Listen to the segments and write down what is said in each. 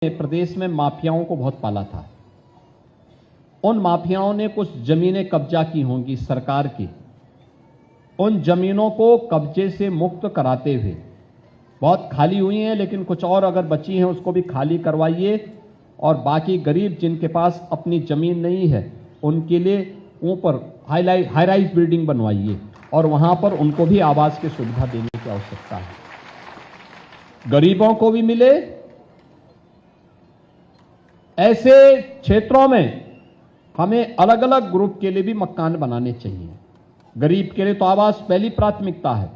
प्रदेश में माफियाओं को बहुत पाला था। उन माफियाओं ने कुछ जमीनें कब्जा की होंगी सरकार की। उन जमीनों को कब्जे से मुक्त कराते हुए, बहुत खाली हुई हैं लेकिन कुछ और अगर बची हैं उसको भी खाली करवाइए और बाकी गरीब जिनके पास अपनी जमीन नहीं है उनके लिए ऊपर हाई राइज बिल्डिंग बनवाइए और वहां पर उनको भी आवास की सुविधा देने की आवश्यकता है। गरीबों को भी मिले। ऐसे क्षेत्रों में हमें अलग अलग ग्रुप के लिए भी मकान बनाने चाहिए। गरीब के लिए तो आवास पहली प्राथमिकता है,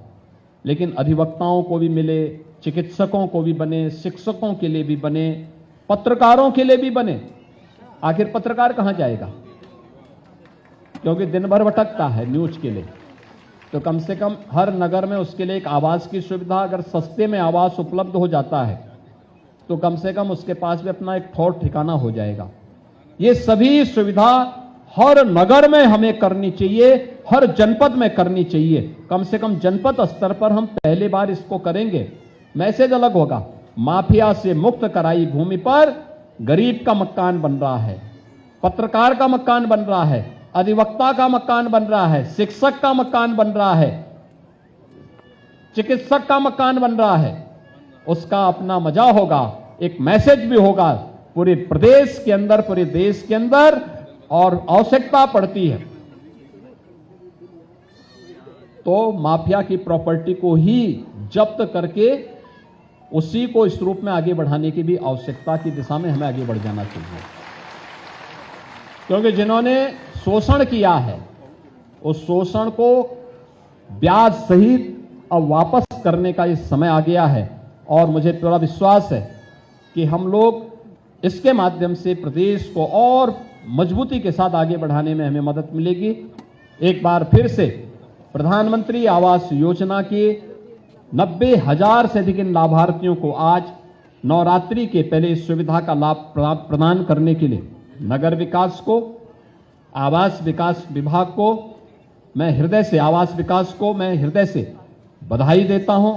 लेकिन अधिवक्ताओं को भी मिले, चिकित्सकों को भी बने, शिक्षकों के लिए भी बने, पत्रकारों के लिए भी बने। आखिर पत्रकार कहां जाएगा, क्योंकि दिन भर भटकता है न्यूज के लिए। तो कम से कम हर नगर में उसके लिए एक आवास की सुविधा, अगर सस्ते में आवास उपलब्ध हो जाता है तो कम से कम उसके पास भी अपना एक ठौर ठिकाना हो जाएगा। ये सभी सुविधा हर नगर में हमें करनी चाहिए, हर जनपद में करनी चाहिए। कम से कम जनपद स्तर पर हम पहली बार इसको करेंगे। मैसेज अलग होगा। माफिया से मुक्त कराई भूमि पर गरीब का मकान बन रहा है, पत्रकार का मकान बन रहा है, अधिवक्ता का मकान बन रहा है, शिक्षक का मकान बन रहा है, चिकित्सक का मकान बन रहा है। उसका अपना मजा होगा, एक मैसेज भी होगा पूरे प्रदेश के अंदर, पूरे देश के अंदर। और आवश्यकता पड़ती है तो माफिया की प्रॉपर्टी को ही जब्त करके उसी को इस रूप में आगे बढ़ाने की भी आवश्यकता की दिशा में हमें आगे बढ़ जाना चाहिए। क्योंकि जिन्होंने शोषण किया है उस शोषण को ब्याज सहित अब वापस करने का ये समय आ गया है और मुझे पूरा विश्वास है कि हम लोग इसके माध्यम से प्रदेश को और मजबूती के साथ आगे बढ़ाने में हमें मदद मिलेगी। एक बार फिर से प्रधानमंत्री आवास योजना के 90,000 से अधिक लाभार्थियों को आज नवरात्रि के पहले इस सुविधा का लाभ प्रदान करने के लिए नगर विकास को, आवास विकास विभाग को मैं हृदय से, आवास विकास को मैं हृदय से बधाई देता हूं।